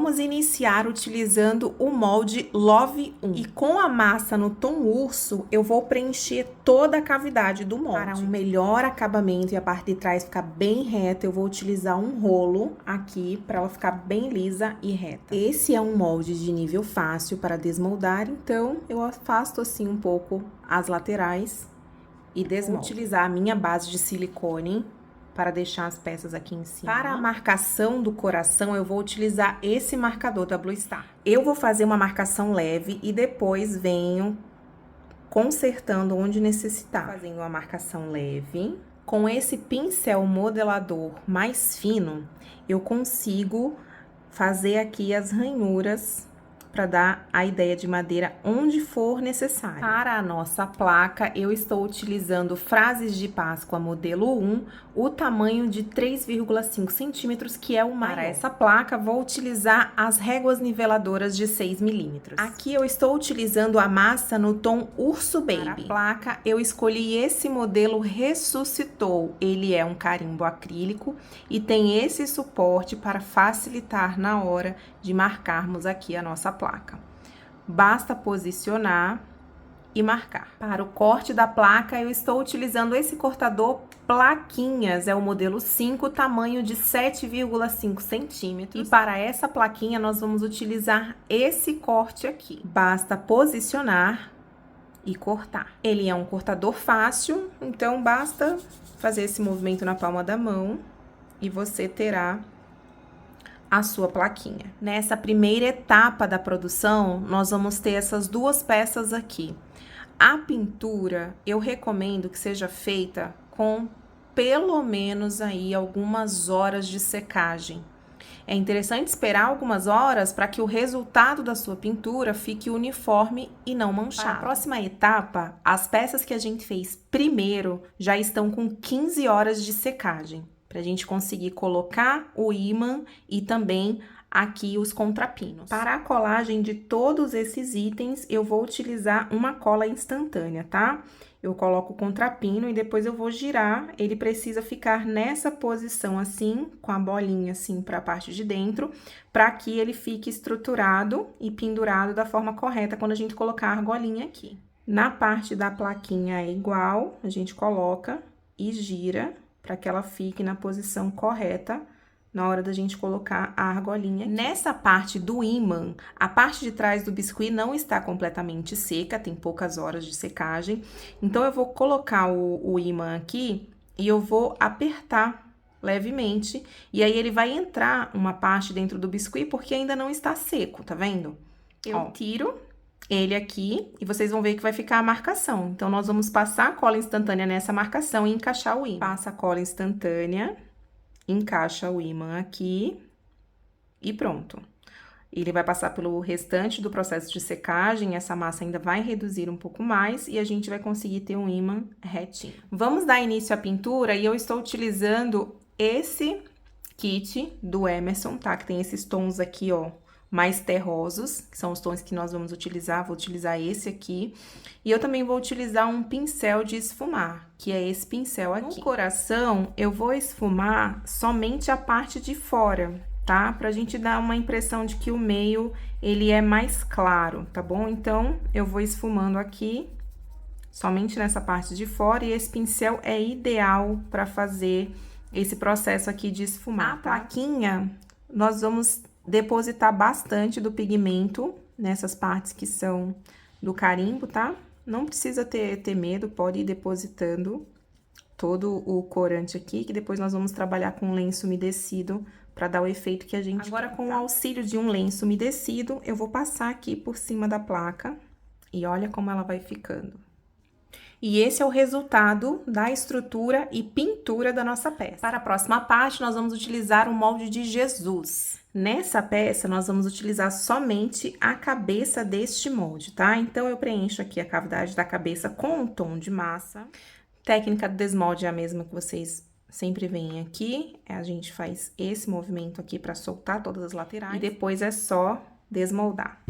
Vamos iniciar utilizando o molde Love 1. E com a massa no tom urso, eu vou preencher toda a cavidade do molde. Para um melhor acabamento e a parte de trás ficar bem reta, eu vou utilizar um rolo aqui para ela ficar bem lisa e reta. Esse é um molde de nível fácil para desmoldar, então eu afasto assim um pouco as laterais e desmoldo. Vou utilizar a minha base de silicone para deixar as peças aqui em cima. Para a marcação do coração, eu vou utilizar esse marcador da Blue Star. Eu vou fazer uma marcação leve e depois venho consertando onde necessitar. Fazendo uma marcação leve. Com esse pincel modelador mais fino, eu consigo fazer aqui as ranhuras para dar a ideia de madeira onde for necessário. Para a nossa placa, eu estou utilizando frases de Páscoa modelo 1, o tamanho de 3,5 centímetros, que é o maior. Para essa placa, vou utilizar as réguas niveladoras de 6 milímetros. Aqui eu estou utilizando a massa no tom Urso Baby. Para a placa, eu escolhi esse modelo Ressuscitou. Ele é um carimbo acrílico e tem esse suporte para facilitar na hora de marcarmos aqui a nossa placa. Basta posicionar e marcar. Para o corte da placa, eu estou utilizando esse cortador Plaquinhas, é o modelo 5, tamanho de 7,5 centímetros. E para essa plaquinha, nós vamos utilizar esse corte aqui. Basta posicionar e cortar. Ele é um cortador fácil, então basta fazer esse movimento na palma da mão e você terá a sua plaquinha. Nessa primeira etapa da produção, nós vamos ter essas duas peças aqui. A pintura, eu recomendo que seja feita com pelo menos aí algumas horas de secagem. É interessante esperar algumas horas para que o resultado da sua pintura fique uniforme e não manchado. Para a próxima etapa, as peças que a gente fez primeiro já estão com 15 horas de secagem, para a gente conseguir colocar o ímã e também aqui os contrapinos. Para a colagem de todos esses itens, eu vou utilizar uma cola instantânea, tá? Eu coloco o contrapino e depois eu vou girar. Ele precisa ficar nessa posição assim, com a bolinha assim para a parte de dentro, para que ele fique estruturado e pendurado da forma correta quando a gente colocar a argolinha aqui. Na parte da plaquinha é igual, a gente coloca e gira para que ela fique na posição correta na hora da gente colocar a argolinha aqui. Nessa parte do ímã, a parte de trás do biscuit não está completamente seca, tem poucas horas de secagem. Então, eu vou colocar o ímã aqui e eu vou apertar levemente. E aí, ele vai entrar uma parte dentro do biscuit porque ainda não está seco, tá vendo? Eu tiro ele aqui e vocês vão ver que vai ficar a marcação. Então, nós vamos passar a cola instantânea nessa marcação e encaixar o ímã. Passa a cola instantânea, encaixa o ímã aqui e pronto. Ele vai passar pelo restante do processo de secagem, essa massa ainda vai reduzir um pouco mais e a gente vai conseguir ter um ímã retinho. Vamos dar início à pintura e eu estou utilizando esse kit do Emerson, tá? Que tem esses tons aqui, ó, mais terrosos, que são os tons que nós vamos utilizar. Vou utilizar esse aqui. E eu também vou utilizar um pincel de esfumar, que é esse pincel aqui. No coração, eu vou esfumar somente a parte de fora, tá? Pra gente dar uma impressão de que o meio, ele é mais claro, tá bom? Então, eu vou esfumando aqui, somente nessa parte de fora. E esse pincel é ideal pra fazer esse processo aqui de esfumar, tá? A plaquinha, nós vamos depositar bastante do pigmento nessas partes que são do carimbo, tá? Não precisa ter medo, pode ir depositando todo o corante aqui, que depois nós vamos trabalhar com lenço umedecido para dar o efeito que a gente Agora, com o auxílio de um lenço umedecido, eu vou passar aqui por cima da placa e olha como ela vai ficando. E esse é o resultado da estrutura e pintura da nossa peça. Para a próxima parte, nós vamos utilizar o molde de Jesus. Nessa peça, nós vamos utilizar somente a cabeça deste molde, tá? Então, eu preencho aqui a cavidade da cabeça com um tom de massa. Técnica do desmolde é a mesma que vocês sempre veem aqui. A gente faz esse movimento aqui para soltar todas as laterais. E depois é só desmoldar.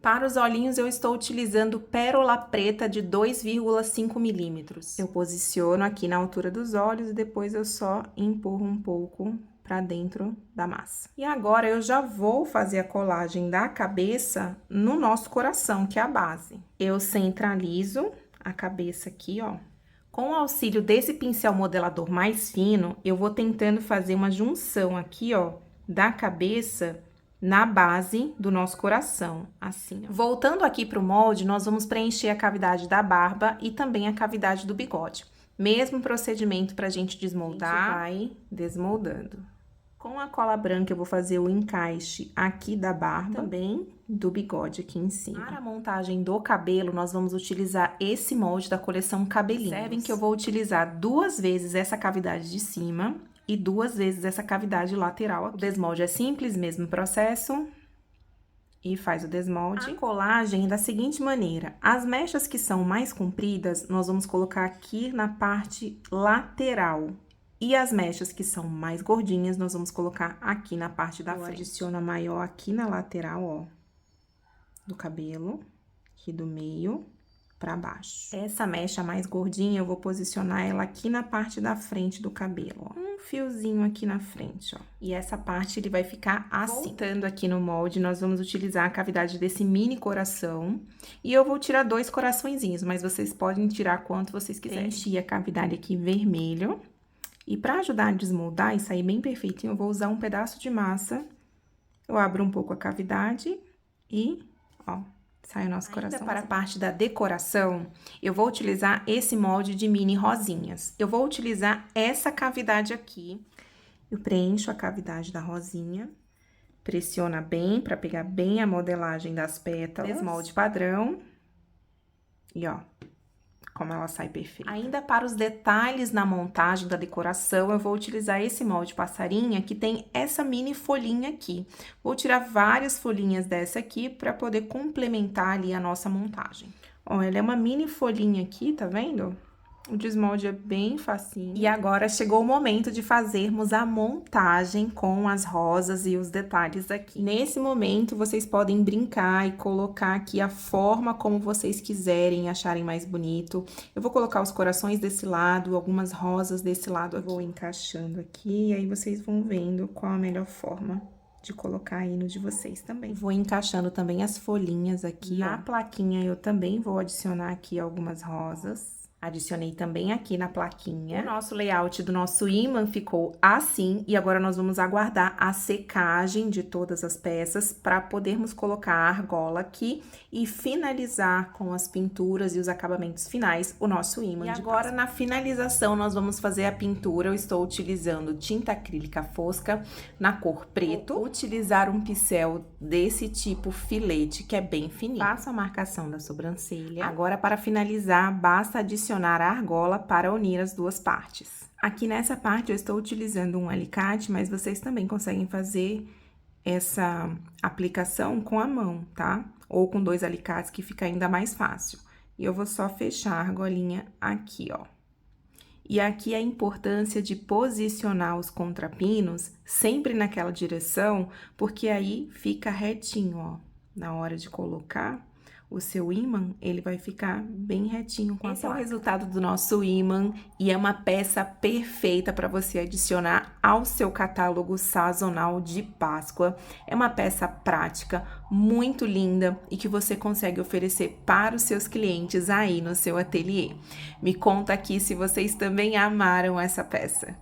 Para os olhinhos, eu estou utilizando pérola preta de 2,5 milímetros. Eu posiciono aqui na altura dos olhos e depois eu só empurro um pouco pra dentro da massa. E agora, eu já vou fazer a colagem da cabeça no nosso coração, que é a base. Eu centralizo a cabeça aqui, ó. Com o auxílio desse pincel modelador mais fino, eu vou tentando fazer uma junção aqui, ó, da cabeça na base do nosso coração, assim, ó. Voltando aqui pro molde, nós vamos preencher a cavidade da barba e também a cavidade do bigode. Mesmo procedimento pra gente desmoldar, a gente vai desmoldando. Com a cola branca, eu vou fazer o encaixe aqui da barba, também do bigode aqui em cima. Para a montagem do cabelo, nós vamos utilizar esse molde da coleção Cabelinhos. Observem que eu vou utilizar 2 vezes essa cavidade de cima e 2 vezes essa cavidade lateral aqui. O desmolde é simples, mesmo processo. E faz o desmolde. A colagem é da seguinte maneira: as mechas que são mais compridas, nós vamos colocar aqui na parte lateral. E as mechas que são mais gordinhas, nós vamos colocar aqui na parte da frente. Eu adiciono a maior aqui na lateral, ó, do cabelo, aqui do meio pra baixo. Essa mecha mais gordinha, eu vou posicionar ela aqui na parte da frente do cabelo, ó. Um fiozinho aqui na frente, ó. E essa parte, ele vai ficar assim. Voltando aqui no molde, nós vamos utilizar a cavidade desse mini coração. E eu vou tirar 2 coraçõezinhos, mas vocês podem tirar quanto vocês quiserem. Enchi a cavidade aqui vermelho. E para ajudar a desmoldar e sair bem perfeitinho, eu vou usar um pedaço de massa. Eu abro um pouco a cavidade e, ó, sai o nosso coração. Ainda para a parte da decoração, eu vou utilizar esse molde de mini rosinhas. Eu vou utilizar essa cavidade aqui. Eu preencho a cavidade da rosinha, pressiona bem para pegar bem a modelagem das pétalas. Desmolde padrão. E, ó, como ela sai perfeita. Ainda para os detalhes na montagem da decoração, eu vou utilizar esse molde passarinha, que tem essa mini folhinha aqui. Vou tirar várias folhinhas dessa aqui para poder complementar ali a nossa montagem. Ó, ela é uma mini folhinha aqui, tá vendo? O desmolde é bem facinho. E agora chegou o momento de fazermos a montagem com as rosas e os detalhes aqui. Nesse momento, vocês podem brincar e colocar aqui a forma como vocês quiserem, acharem mais bonito. Eu vou colocar os corações desse lado, algumas rosas desse lado. Eu vou encaixando aqui e aí vocês vão vendo qual a melhor forma de colocar aí no de vocês também. Vou encaixando também as folhinhas aqui, ó. Na plaquinha eu também vou adicionar aqui algumas rosas. Adicionei também aqui na plaquinha. O nosso layout do nosso ímã ficou assim. E agora nós vamos aguardar a secagem de todas as peças para podermos colocar a argola aqui e finalizar com as pinturas e os acabamentos finais o nosso ímã. E agora, na finalização, nós vamos fazer a pintura. Eu estou utilizando tinta acrílica fosca na cor preto. Vou utilizar um pincel desse tipo filete, que é bem fininho. Faço a marcação da sobrancelha. Agora, para finalizar, basta adicionar a argola para unir as duas partes. Aqui nessa parte eu estou utilizando um alicate, mas vocês também conseguem fazer essa aplicação com a mão, tá? Ou com 2 alicates, que fica ainda mais fácil. E eu vou só fechar a argolinha aqui, ó. E aqui a importância de posicionar os contrapinos sempre naquela direção, porque aí fica retinho, ó, na hora de colocar. O seu ímã, ele vai ficar bem retinho com a placa. Esse é o resultado do nosso ímã e é uma peça perfeita para você adicionar ao seu catálogo sazonal de Páscoa. É uma peça prática, muito linda e que você consegue oferecer para os seus clientes aí no seu ateliê. Me conta aqui se vocês também amaram essa peça.